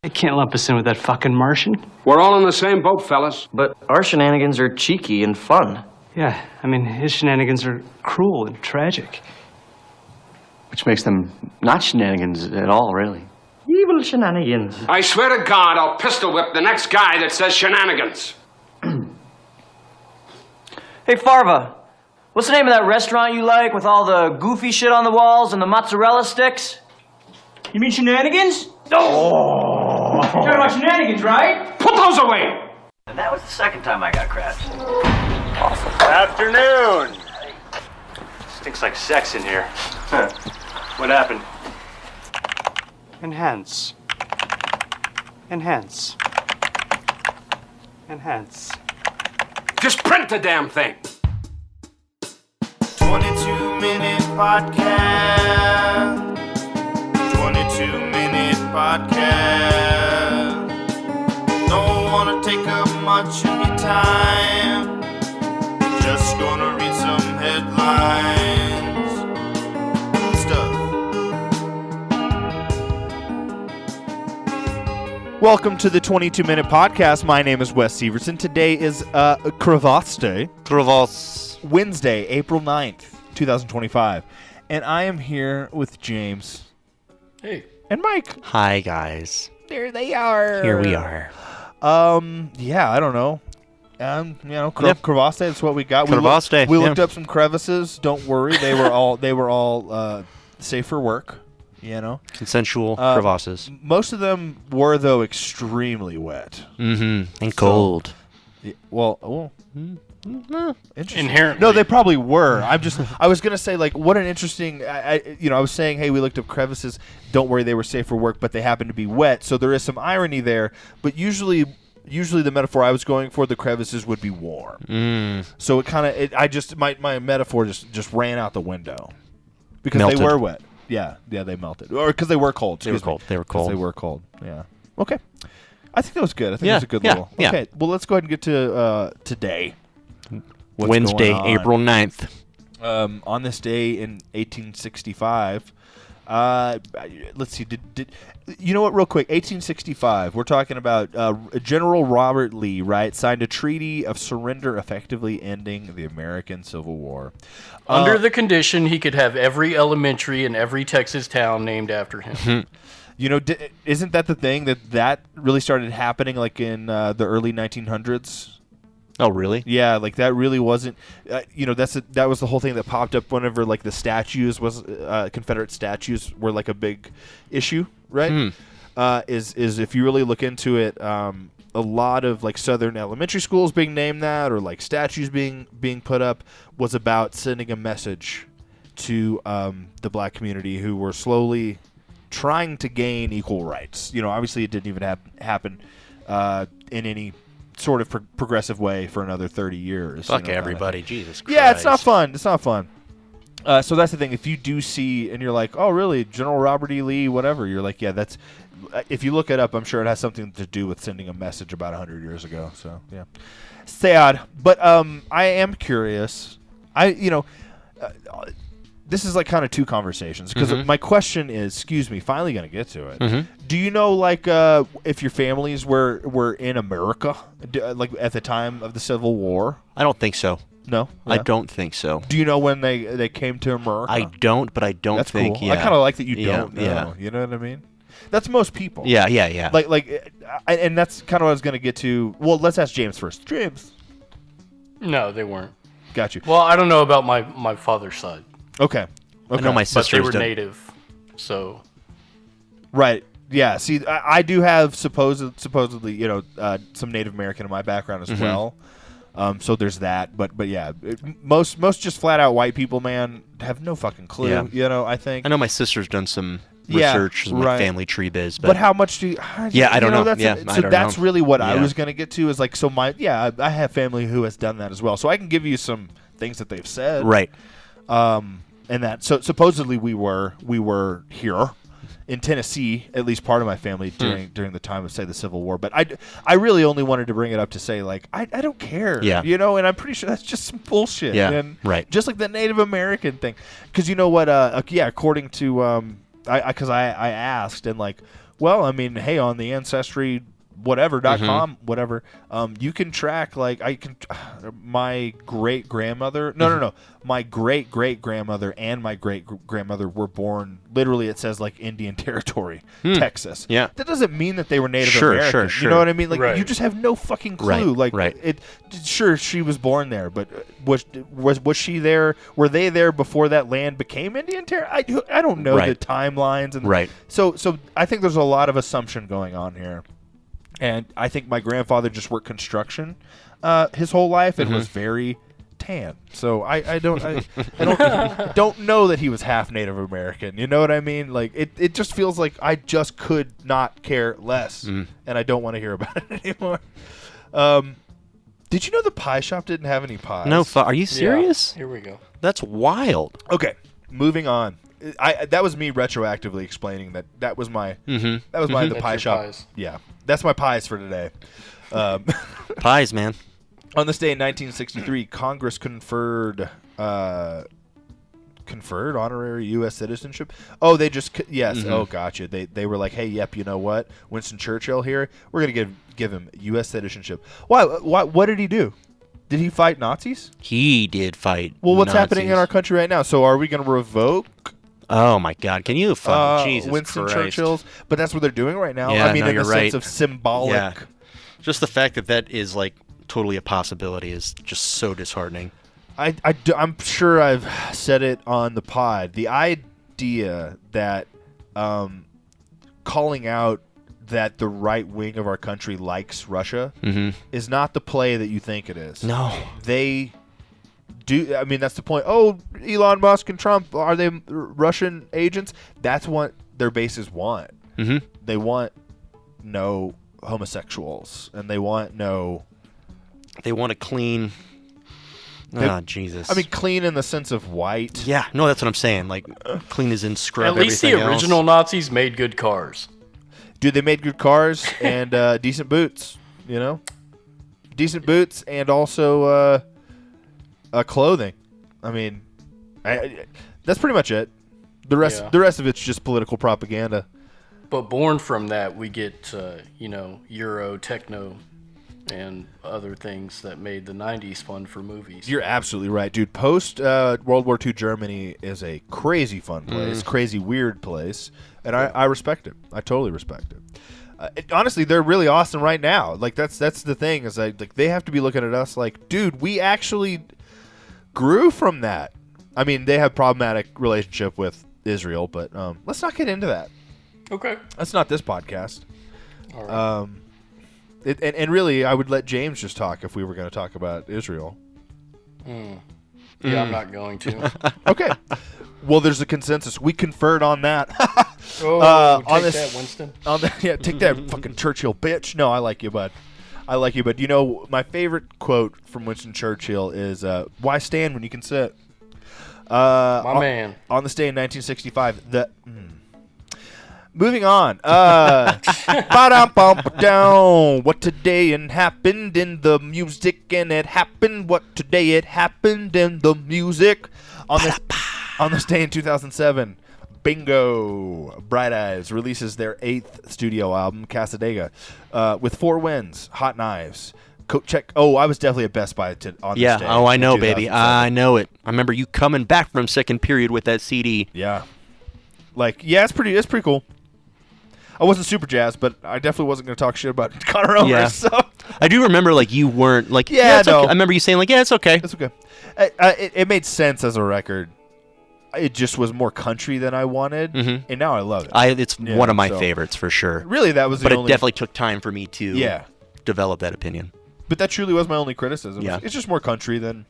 You can't lump us in with that fucking Martian. We're all in the same boat, fellas. But our shenanigans are cheeky and fun. Yeah, I mean, his shenanigans are cruel and tragic. Which makes them not shenanigans at all, really. Evil shenanigans. I swear to God, I'll pistol whip the next guy that says shenanigans. Hey, Farva, what's the name of that restaurant you like with all the goofy shit on the walls and the mozzarella sticks? You mean shenanigans? Oh! You're talking about shenanigans, right? Put those away! And that was the second time I got crabbed. Afternoon. Stinks like sex in here. What happened? Enhance. Enhance. Enhance. Just print the damn thing. 22-minute podcast. 22-minute podcast. Don't want to take up much of your time. Just gonna read some headlines. Stuff. Welcome to the 22-minute podcast. My name is Wes Severson. Today is Crevasse Day. Crevasse. Wednesday, April 9th, 2025. And I am here with James. Hey. And Mike. Hi, guys. There they are. Here we are. Yeah, I don't know. Crevasse Day, that's what we got. Crevasse Day, We looked up some crevices. Don't worry. They were all safe for work, you know. Consensual crevasses. Most of them were, though, extremely wet. Mm-hmm. And cold. Interesting. Inherently. No, they probably were. I was gonna say, like, what an interesting. I was saying, hey, we looked up crevices. Don't worry, they were safe for work, but they happen to be wet. So there is some irony there. But usually the metaphor I was going for, the crevices would be warm. So it kind of, my metaphor just ran out the window because Melted. they were wet. Yeah, they melted, or because they were cold. They were cold. They were cold. They were cold. Yeah. Okay. I think that was good. I think it was a good little. Yeah. Okay. Well, let's go ahead and get to today. What's Wednesday, going on? April 9th. On this day in 1865, let's see, did you know what, real quick, 1865, we're talking about General Robert Lee, right, signed a treaty of surrender effectively ending the American Civil War. Under the condition he could have every elementary in every Texas town named after him. You know, isn't that the thing that really started happening like in the early 1900s? Oh, really? Yeah, like that really wasn't, that was the whole thing that popped up whenever like the statues Confederate statues were like a big issue, right? Is if you really look into it, a lot of like Southern elementary schools being named that, or like statues being put up, was about sending a message to the black community who were slowly trying to gain equal rights. You know, obviously it didn't even happen in any sort of progressive way for another 30 years. Fuck everybody. Jesus Christ. Yeah, it's not fun. It's not fun. So that's the thing. If you do see, and you're like, oh, really, General Robert E. Lee, whatever, you're like, yeah, that's, if you look it up, I'm sure it has something to do with sending a message about 100 years ago. So, yeah. Sad. But I am curious. This is like kind of two conversations, because my question is, finally going to get to it. Do you know, like, if your families were in America, like at the time of the Civil War? I don't think so. No? Yeah. I don't think so. Do you know when they came to America? I don't, but I don't That's think, cool. yeah. I kind of like that you don't know. Yeah. You know what I mean? That's most people. Yeah. And that's kind of what I was going to get to. Well, let's ask James first. James. No, they weren't. Got you. Well, I don't know about my father's side. Okay. I know my But sisters they were don't. native, so. Right. Yeah. See, I do have supposedly, some Native American in my background as well. So there's that. But yeah, most just flat out white people, man, have no fucking clue. Yeah. You know, I think. I know my sister's done some Yeah, research, some right. family tree biz. But how much do you... Yeah, I don't know. That's Yeah, I don't that's know. really what I Yeah. was going to get to, is like, so I have family who has done that as well. So I can give you some things that they've said. Right. And that, so supposedly we were here in Tennessee, at least part of my family during the time of, say, the Civil War. But I really only wanted to bring it up to say, like, I don't care. Yeah. You know, and I'm pretty sure that's just some bullshit. Yeah, And right. Just like the Native American thing. Because you know what, according to, because I asked, and like, Well, I mean, hey, on the Ancestry whatever.com, whatever, you can track, like, my great-grandmother, my great-great-grandmother and my great-grandmother were born, literally it says, like, Indian Territory, Texas. Yeah. That doesn't mean that they were Native Sure, American. sure. You know what I mean? Like, Right. you just have no fucking clue. Right. Sure, she was born there, but was she there? Were they there before that land became Indian Territory? I don't know the timelines. And Right. So I think there's a lot of assumption going on here. And I think my grandfather just worked construction his whole life and was very tan. So I don't know that he was half Native American. You know what I mean? Like it just feels like I just could not care less, and I don't want to hear about it anymore. Did you know the pie shop didn't have any pies? No, are you serious? Yeah, here we go. That's wild. Okay, moving on. That was me retroactively explaining that was my the pie your shop. pies. Yeah, that's my pies for today. Pies, man. On this day in 1963, Congress conferred honorary U.S. citizenship. Oh, they just yes. Oh, gotcha. They were like, hey, yep. You know what? Winston Churchill here. We're gonna give him U.S. citizenship. Why? What did he do? Did he fight Nazis? He did fight. Well, what's Nazis. happening in our country right now? So are we going to revoke Oh my God! Can you? Jesus Winston Christ. Churchill's? But that's what they're doing right now. Yeah, I mean, no, in the you're right. sense of symbolic. Yeah. Just the fact that is like totally a possibility is just so disheartening. I'm sure I've said it on the pod. The idea that calling out that the right wing of our country likes Russia is not the play that you think it is. No. They do. I mean, that's the point. Oh, Elon Musk and Trump, are they Russian agents? That's what their bases want. They want no homosexuals, and they want no... They want to clean... Jesus. I mean, clean in the sense of white. Yeah, no, that's what I'm saying. Like, clean as in scrub At least the everything original else. Nazis made good cars. Dude, they made good cars and decent boots, you know? Decent boots and also clothing. I mean, that's pretty much it. The rest of it's just political propaganda. But born from that, we get, Euro, techno, and other things that made the 90s fun for movies. You're absolutely right, dude. Post World War II Germany is a crazy fun place, crazy weird place, and I respect it. I totally respect it. Honestly, they're really awesome right now. Like that's the thing is like they have to be looking at us like, dude, we actually grew from that. I mean, they have problematic relationship with Israel, but let's not get into that. Okay. That's not this podcast. All right. And really, I would let James just talk if we were going to talk about Israel. Yeah, I'm not going to. Okay. Well, there's a consensus. We conferred on that. Take on this, that, Winston. Take that, fucking Churchill bitch. No, I like you, bud. I like you, but you know, my favorite quote from Winston Churchill is, "Why stand when you can sit?" My man. On this day in 1965, moving on. Ba-dum-bum-ba-down. What today and happened in the music, and it happened. What today it happened in the music. On this day in 2007, Bingo Bright Eyes releases their 8th studio album, Casadega, with 4 wins, Hot Knives. Check. Oh, I was definitely at Best Buy on this day. Oh, I know, baby. 2007. I know it. I remember you coming back from second period with that CD. Yeah. It's pretty cool. I wasn't super jazzed, but I definitely wasn't going to talk shit about Conor Oberst. Yeah. So I do remember, you weren't, it's no. okay. I remember you saying, it's okay. it's okay. It made sense as a record. It just was more country than I wanted, and now I love it. It's one of my favorites, for sure. Really, that was the But only... it definitely took time for me to develop that opinion. But that truly was my only criticism. Yeah. It's just more country than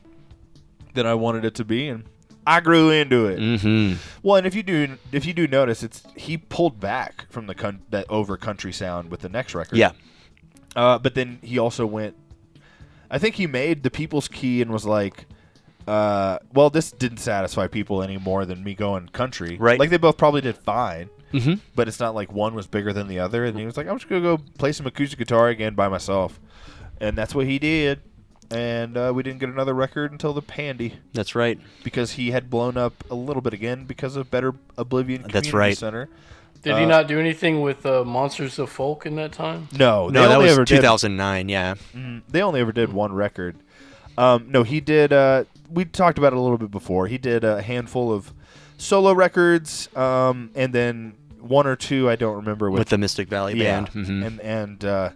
I wanted it to be, and I grew into it. Mm-hmm. Well, and if you do notice, he pulled back from that over country sound with the next record. Yeah. But then he also went... I think he made the People's Key and was like, well, this didn't satisfy people any more than me going country. Right. Like, they both probably did fine. Mm-hmm. But it's not like one was bigger than the other. And he was like, I'm just going to go play some acoustic guitar again by myself. And that's what he did. And we didn't get another record until the Pandy. That's right. Because he had blown up a little bit again because of Better Oblivion Community That's right. Center. Did he not do anything with Monsters of Folk in that time? No, No, that was 2009. Yeah. They only ever did one record. No, he did. We talked about it a little bit before. He did a handful of solo records, and then one or two I don't remember With the Mystic Valley Band. Mhm. and I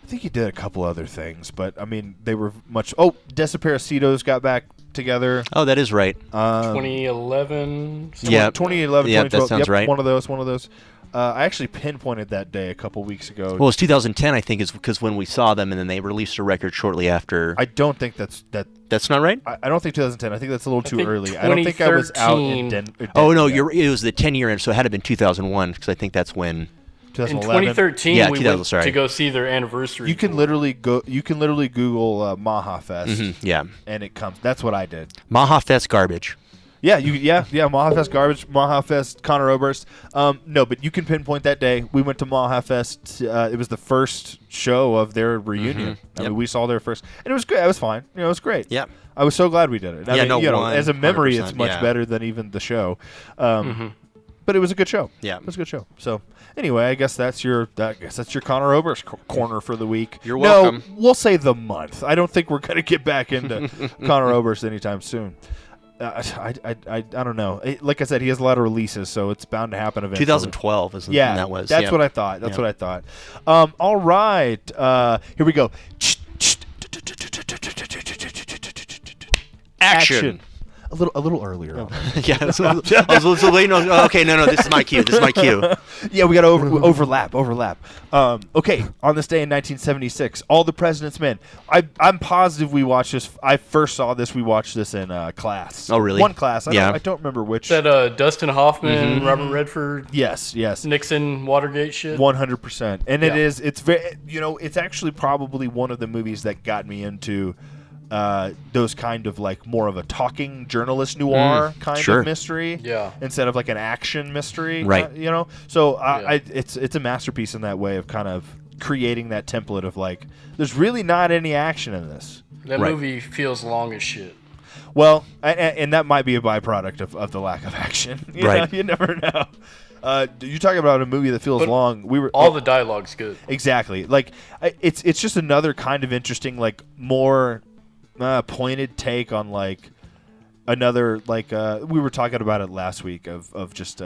think he did a couple other things, but I mean they were much. Oh, Desaparecidos got back together. Oh, that is right. 2011. Yeah. 2011, Yeah, 2012. that sounds Yep, right. One of those. I actually pinpointed that day a couple weeks ago. Well, it's 2010, I think, is because when we saw them, and then they released a record shortly after. I don't think that's. That's not right. I don't think 2010. I think that's a little too think early. I don't think I was out in 2013. Oh no, it was the 10-year end, so it had to have been 2001 because I think that's when. In 2011. 2013, Yeah, we 2000, went sorry. to go see their anniversary. You can tour. literally go. You can literally Google Maha Fest, Yeah. and it comes. That's what I did. Maha Fest garbage. Yeah, Maha Fest garbage, Maha Fest Conor Oberst. No, but you can pinpoint that day. We went to Maha Fest. It was the first show of their reunion. I mean, we saw their first, and it was good. It was fine. It was great. Yeah. I was so glad we did it. I mean, as a memory, it's 100%, much yeah. better than even the show. But it was a good show. Yeah. It was a good show. So anyway, I guess that's your Conor Oberst corner for the week. You're welcome. No, we'll say the month. I don't think we're gonna get back into Conor Oberst anytime soon. I don't know. Like I said, he has a lot of releases, so it's bound to happen eventually. 2012 is when that was. That's yeah. what I thought. That's what I thought. All right. Here we go. Action. A little earlier. Yeah. So, I was waiting on. Okay, no. This is my cue. Yeah, we got to overlap. Okay, on this day in 1976, All the President's Men. I'm positive we watched this. I first saw this. We watched this in class. Oh, really? One class. I Yeah. don't remember which. That Dustin Hoffman, Robert Redford, Yes. Nixon, Watergate shit. 100%. And Yeah. it's very, it's actually probably one of the movies that got me into those kind of like more of a talking journalist noir kind sure. of mystery, Yeah. instead of like an action mystery, Right. So Yeah. it's a masterpiece in that way of kind of creating that template of like, there's really not any action in this. That Right. movie feels long as shit. Well, and that might be a byproduct of the lack of action. You Right. know, you never know. You're talking about a movie that feels But long. All the dialogue's good. Exactly. Like it's just another kind of interesting, like more pointed take on like another like we were talking about it last week of just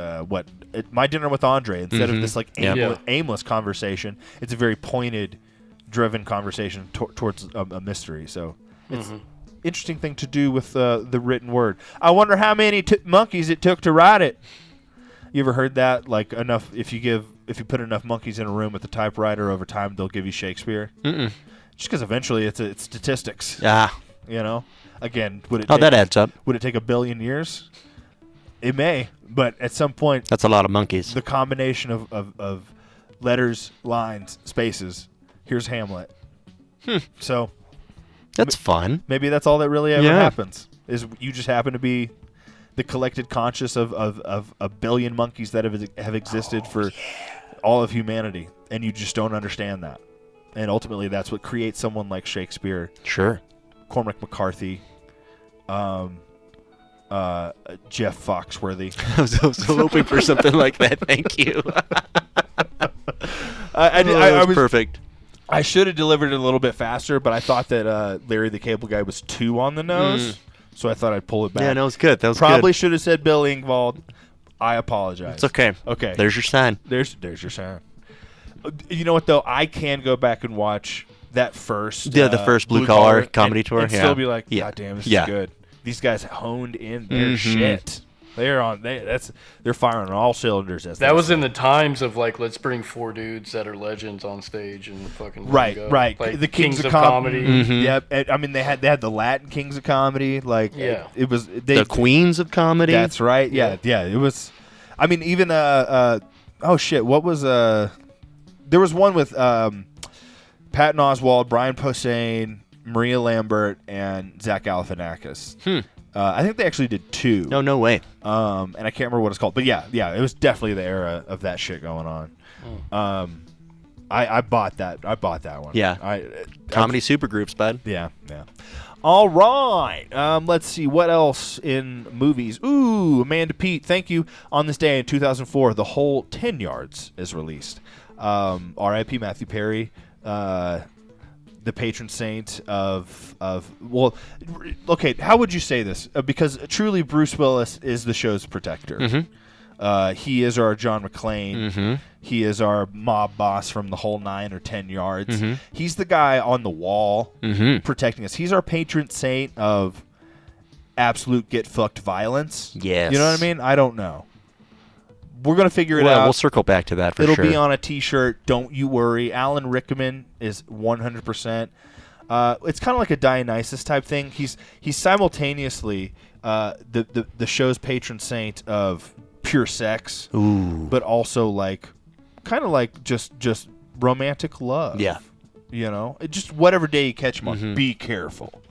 My Dinner with Andre instead of this like aimless conversation. It's a very pointed, driven conversation towards a mystery. So it's interesting thing to do with the written word. I wonder how many monkeys it took to write it. You ever heard that? Like enough if you put enough monkeys in a room with the typewriter over time, they'll give you Shakespeare. Just because eventually it's statistics. Ah. Again, would it? That adds up. Would it take 1 billion years? It may, but at some point, That's a lot of monkeys. the combination of letters, lines, spaces. Here's Hamlet. So That's fun. maybe that's all that really ever Yeah. happens. Is you just happen to be the collected conscious of a billion monkeys that have existed for all of humanity, and you just don't understand that. And ultimately, that's what creates someone like Shakespeare, Sure. Cormac McCarthy, Jeff Foxworthy. I was hoping for something like that. Thank you. I was perfect. I should have delivered it a little bit faster, but I thought that Larry the Cable Guy was too on the nose, so I thought I'd pull it back. Yeah, no, it's good. That was Probably good. should have said Bill Engvall. I apologize. It's okay. Okay. There's your sign. There's your sign. You know what though? I can go back and watch that first. Yeah, the first Blue Collar comedy tour, and yeah. still be like, Yeah. God damn, this Yeah. is good. These guys honed in their shit. They're firing on all cylinders. That was in the times of like, let's bring 4 dudes that are legends on stage and fucking let 'em right. go. Right. Like the Kings of Comedy. Yep. And, I mean, they had the Latin Kings of Comedy. Like, Yeah. it was The Queens of Comedy. That's right. Yeah. It was. I mean, even oh shit, what was there was one with Patton Oswalt, Brian Posehn, Maria Lambert, and Zach Galifianakis. I think they actually did 2. No way. And I can't remember what it's called, but yeah, it was definitely the era of that shit going on. I bought that. I bought that one. Yeah. Comedy supergroups, bud. Yeah. All right. Let's see. What else in movies? Ooh, Amanda Pete, thank you. On this day in 2004, The Whole 10 Yards is released. R.I.P. Matthew Perry, the patron saint of well, okay, how would you say this? Because truly Bruce Willis is the show's protector. Mm-hmm. He is our John McClane. Mm-hmm. He is our mob boss from The Whole 9 or 10 Yards. Mm-hmm. He's the guy on the wall Mm-hmm. protecting us. He's our patron saint of absolute get-fucked violence. Yes. You know what I mean? I don't know. We're going to figure it Well, out. we'll circle back to that for It'll sure. be on a T-shirt. Don't you worry. Alan Rickman is 100%. It's kind of like a Dionysus type thing. He's simultaneously the show's patron saint of pure sex, Ooh. but also like kind of like just romantic love. Yeah. You know, just whatever day you catch him on, Mhm. be careful.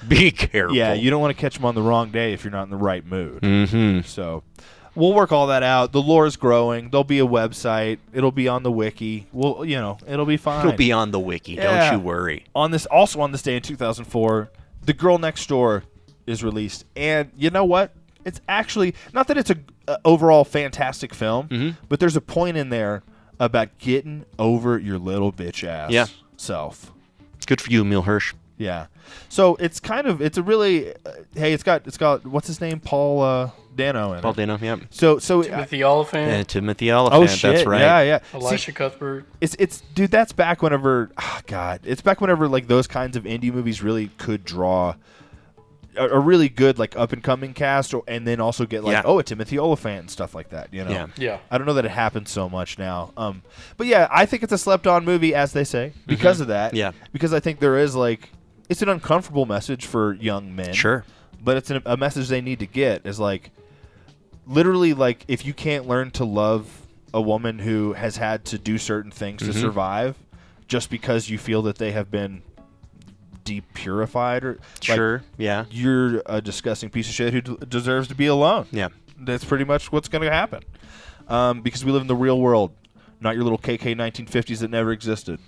Be careful. Yeah, you don't want to catch him on the wrong day if you're not in the right mood. Mm-hmm. So we'll work all that out. The lore is growing. There'll be a website. It'll be on the wiki. Well, it'll be fine. It'll be on the wiki. Yeah. Don't you worry. On this day in 2004, The Girl Next Door is released, and you know what? It's actually not that it's a overall fantastic film, Mhm. but there's a point in there about getting over your little bitch ass self. Good for you, Emil Hirsch. Yeah. So it's a really hey, it's got what's his name? Paul Dano in it. Paul Dano, yeah. So Timothy Oliphant, And Timothy Oliphant, oh shit, that's right. yeah. Elisha See, Cuthbert. it's dude, that's back whenever it's back whenever like those kinds of indie movies really could draw a really good like up and coming cast, and then also get like a Timothy Oliphant and stuff like that. You know, Yeah. I don't know that it happens so much now. But yeah, I think it's a slept on movie, as they say, because of that. Yeah. Because I think there is like it's an uncomfortable message for young men. Sure. But it's a message they need to get is like literally like if you can't learn to love a woman who has had to do certain things to survive just because you feel that they have been depurified or Sure, like, yeah. you're a disgusting piece of shit who deserves to be alone. Yeah. That's pretty much what's going to happen. Because we live in the real world, not your little KK 1950s that never existed.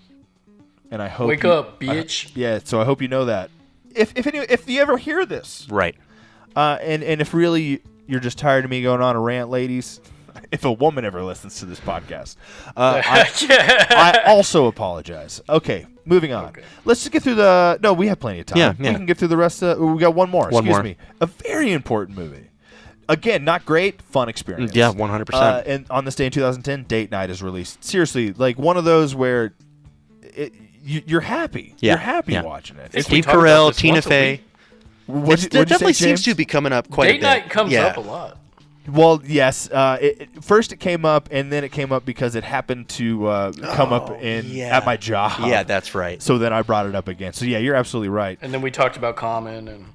And I hope Wake up, bitch. yeah, so I hope you know that. If you ever hear this, Right. and if really you're just tired of me going on a rant, ladies, if a woman ever listens to this podcast, I also apologize. Okay, moving on. Okay. Let's just get through the. No, we have plenty of time. Yeah. We can get through the rest of. We got one more. One Excuse more. me. A very important movie. Again, not great, fun experience. Yeah, 100%. And on this day in 2010, Date Night is released. Seriously, like one of those where you're happy. Yeah, You're happy yeah. watching it. we Steve talk about Carell, this Tina once a Fey. week. What'd It you definitely say, seems James? to be coming up quite a Date bit. night comes yeah. up a lot. Well, yes. First it came up, and then it came up because it happened to come up at my job. Yeah, that's right. So then I brought it up again. So yeah, you're absolutely right. And then we talked about Common and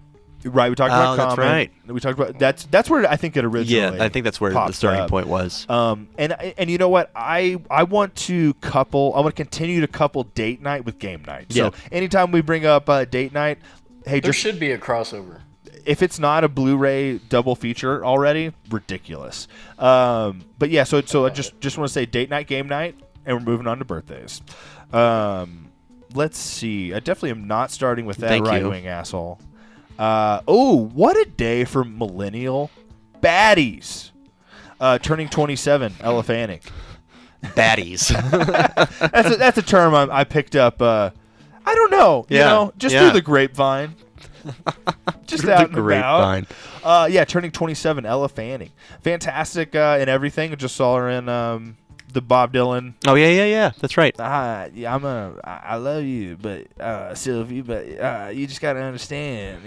Right, we talked about that's Common. right. We talked about that's where I think it originally. Yeah, I think that's where the popped starting up. point was. And you know what? I want to continue to couple Date Night with Game Night. So Yeah. anytime we bring up Date Night, hey, there just should be a crossover. if it's not a Blu-ray double feature already, ridiculous. But yeah, so I just want to say Date Night, Game Night, and we're moving on to birthdays. Let's see. I definitely am not starting with that Thank you. right-wing asshole. What a day for millennial baddies. Turning 27, Ella Fanning. Baddies. That's a term I picked up. I don't know. You Yeah, know, just yeah. through the grapevine. Just Through out the and about. grapevine. Yeah, turning 27, Ella Fanning. Fantastic in everything. I just saw her in the Bob Dylan. Oh, yeah. That's right. I love you, but Sylvie, but you just gotta understand,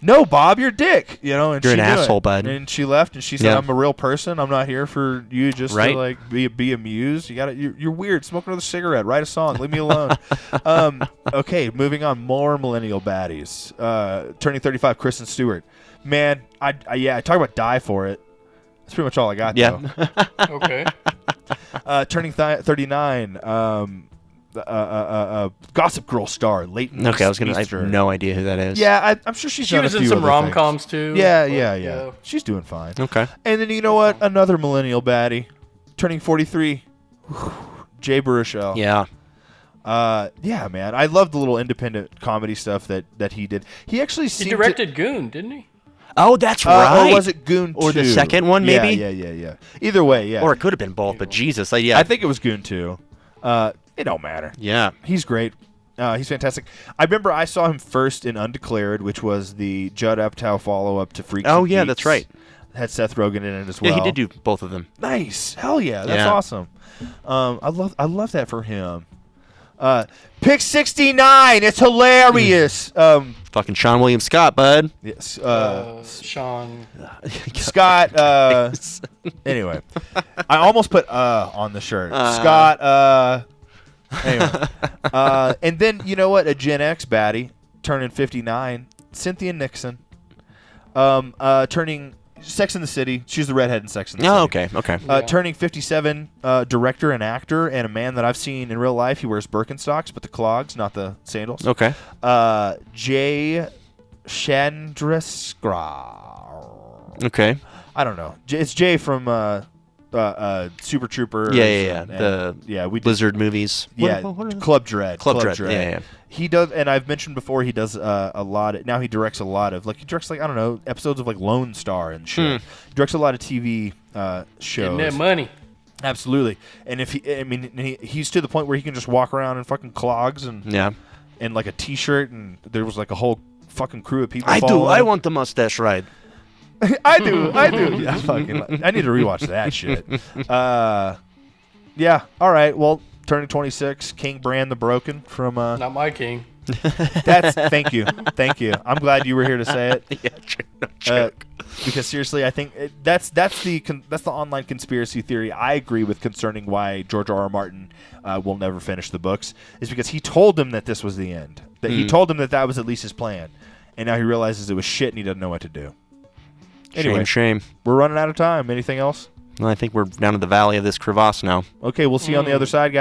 no, Bob, you're a dick, And You're she an knew it. asshole, bud. And she left, and she said, Yeah. "I'm a real person. I'm not here for you just Right. to like be amused. You're weird. Smoke another cigarette. Write a song. Leave me alone." Okay, moving on. More millennial baddies. Turning 35, Kristen Stewart. Man, I talk about die for it. That's pretty much all I got. Yeah. Though. Okay. Turning 39, Gossip Girl star Leighton. Okay, I have Meester. no idea who that is. Yeah, I'm sure she's She done was a in few some other rom-coms things. too. Yeah. but, She's doing fine. Okay. And then you know what? Another millennial baddie, turning 43, Jay Baruchel. Yeah. Yeah, man, I love the little independent comedy stuff that he did. He actually He seemed directed Goon, didn't he? Oh, that's right. Or was it Goon 2? Or the second one, maybe? Yeah. Either way, yeah. Or it could have been both, but Jesus. Yeah. I think it was Goon 2. It don't matter. Yeah. He's great. He's fantastic. I remember I saw him first in Undeclared, which was the Judd Apatow follow-up to Freaks Oh, and yeah, Geeks. that's right. Had Seth Rogen in it as well. Yeah, he did do both of them. Nice. Hell yeah. That's Yeah. awesome. I love that for him. Pick 69. It's hilarious. Fucking Sean William Scott, bud. Yes. Sean. Scott. Anyway, I almost put on the shirt. Scott. Anyway, and then you know what? A Gen X baddie turning 59. Cynthia Nixon. Turning Sex in the City. She's the redhead in Sex in the City. Oh, okay. Turning 57, director and actor, and a man that I've seen in real life. He wears Birkenstocks, but the clogs, not the sandals. Okay. Jay Chandraskar. Okay. I don't know. It's Jay from Super Troopers. Yeah. We did, Blizzard movies. Yeah, What are Club Dread. Club Dread. Yeah. He does, and I've mentioned before, he does a lot. Now he directs a lot of he directs I don't know, episodes of Lone Star and shit. He directs a lot of TV shows. Getting that money. Absolutely. And if he's to the point where he can just walk around in fucking clogs and like a t-shirt, and there was a whole fucking crew of people. I want the mustache ride. I do. Yeah, I need to rewatch that shit. Yeah. All right. Well, turning 26, King Bran the Broken from. Not my king. Thank you. I'm glad you were here to say it. Yeah, true. No joke. Because seriously, I think that's the online conspiracy theory I agree with concerning why George R.R. Martin will never finish the books, is because he told them that this was the end. That he told them that was at least his plan, and now he realizes it was shit and he doesn't know what to do. Anyway, Shame. We're running out of time. Anything else? Well, I think we're down to the valley of this crevasse now. Okay, we'll see you on the other side, guys.